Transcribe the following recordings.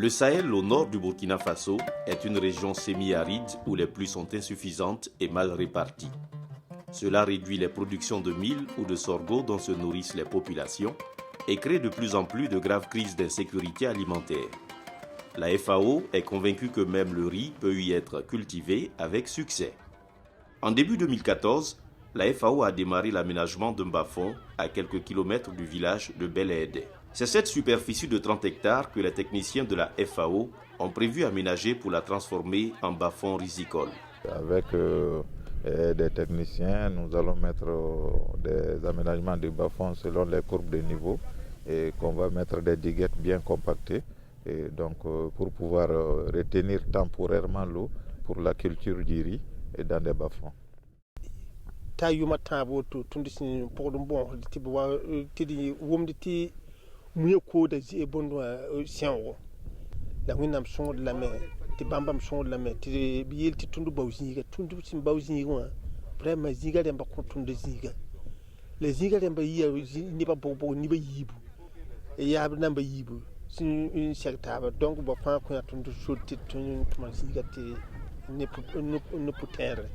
Le Sahel, au nord du Burkina Faso, est une région semi-aride où les pluies sont insuffisantes et mal réparties. Cela réduit les productions de mil ou de sorgho dont se nourrissent les populations et crée de plus en plus de graves crises d'insécurité alimentaire. La FAO est convaincue que même le riz peut y être cultivé avec succès. En début 2014, la FAO a démarré l'aménagement d'un bas-fond à quelques kilomètres du village de Bel-Aïdé. C'est cette superficie de 30 hectares que les techniciens de la FAO ont prévu aménager pour la transformer en bas-fond risicole. Avec des techniciens, nous allons mettre des aménagements de bas-fond selon les courbes de niveau et qu'on va mettre des diguettes bien compactées et donc, pour pouvoir retenir temporairement l'eau pour la culture du riz et dans des bas-fonds. Muye ko da je bondo sianwo la winam son de la mer ti bambam son de la mer ti biyel ti tundu bawzinga tundu sim bawzinga wa vraiment zinga dem ba ko tundu zinga les zinga dem ba yi ni ba bobo ni ba yibu e ya nam ba yibu sin une secteur donc ba fa ko tundu sotti tundu tuma zinga ti ne putere.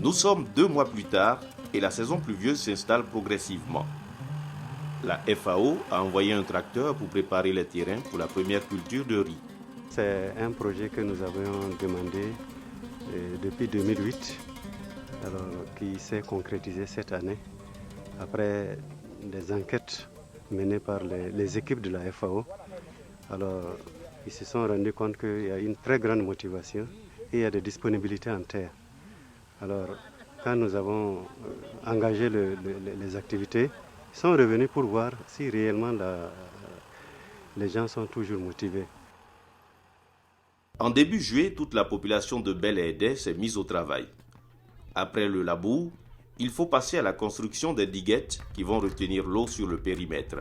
Nous sommes 2 mois plus tard et la saison pluvieuse s'installe progressivement. La FAO a envoyé un tracteur pour préparer les terrains pour la première culture de riz. C'est un projet que nous avions demandé depuis 2008, alors, qui s'est concrétisé cette année après des enquêtes menées par les équipes de la FAO. Alors, ils se sont rendus compte qu'il y a une très grande motivation et il y a des disponibilités en terre. Alors, quand nous avons engagé les activités, ils sont revenus pour voir si réellement les gens sont toujours motivés. En début juillet, toute la population de Bel-Aïdé s'est mise au travail. Après le labour, il faut passer à la construction des diguettes qui vont retenir l'eau sur le périmètre.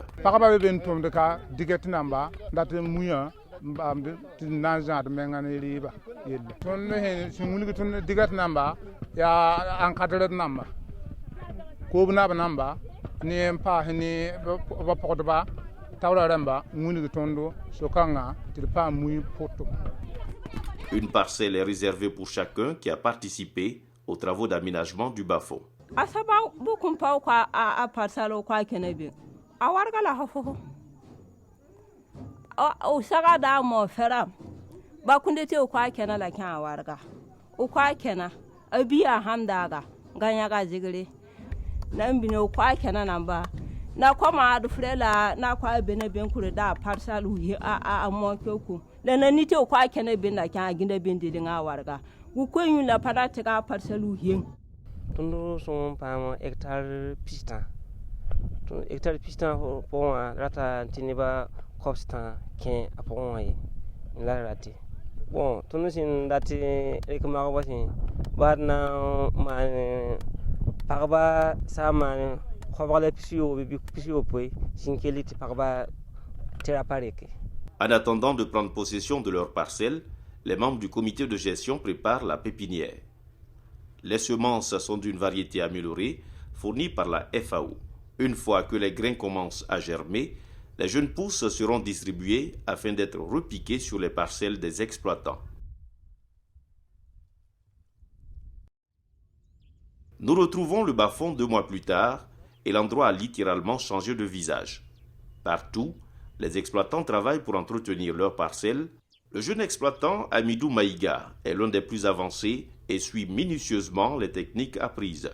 Une parcelle est réservée pour chacun qui a participé aux travaux d'aménagement du bas-fond. Nambino kwa kana namba na koma adu frela na kwa bene ben kure da parcel hu a monkoku le na nite kwa kana ben na kan ginda ben de nga warga ku ko yin la parate ka parcel hu hin tundu son pam hectare pistan to hectare pistan pour rata tiniba costan ken apon yi la rati bon tundu sin dati rekma ko basin barna man parba sama khobale pisio bibi pisio poi sinkeliti parba thérapeutique. En attendant de prendre possession de leur parcelle, les membres du comité de gestion préparent la pépinière. Les semences sont d'une variété améliorée fournie par la FAO. Une fois que les grains commencent à germer, les jeunes pousses seront distribuées afin d'être repiquées sur les parcelles des exploitants. Nous retrouvons le bas-fond 2 mois plus tard et l'endroit a littéralement changé de visage. Partout, les exploitants travaillent pour entretenir leurs parcelles. Le jeune exploitant Amidou Maïga est l'un des plus avancés et suit minutieusement les techniques apprises.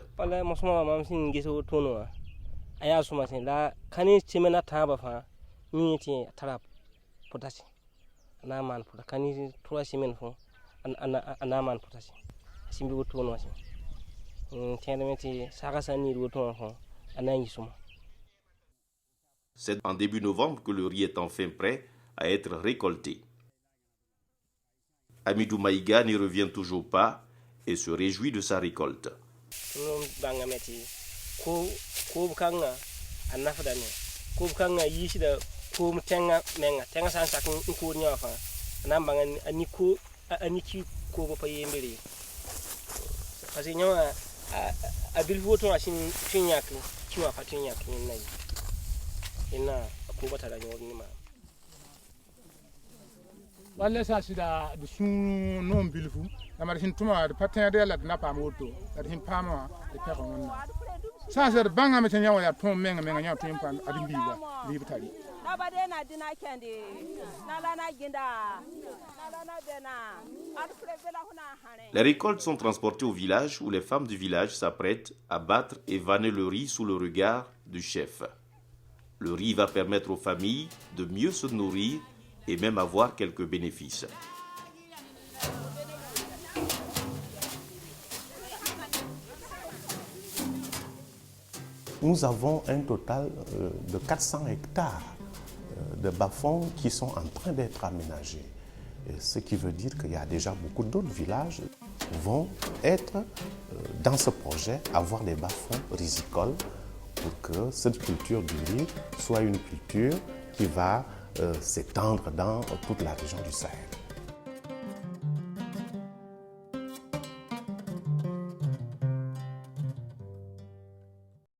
C'est en début novembre que le riz est enfin prêt à être récolté. Amidou Maïga n'y revient toujours pas et se réjouit de sa récolte. wala sa sida de sun non bilfu la mar hin tuma de patin de la na pa moto la hin pa ma de pe ko wonna sa sa banga me tanya wala ton menga nya ton pa adin biga bi bitali na ba de na dina kende na la na ginda na la na bena alfre bela huna hane. Les récoltes sont transportées au village où les femmes du village s'apprêtent à battre et vanner le riz sous le regard du chef. Le riz va permettre aux familles de mieux se nourrir et même avoir quelques bénéfices. Nous avons un total de 400 hectares de bas-fonds qui sont en train d'être aménagés. Et ce qui veut dire qu'il y a déjà beaucoup d'autres villages qui vont être dans ce projet, avoir des bas-fonds rizicoles pour que cette culture du riz soit une culture qui va s'étendre dans toute la région du Sahel.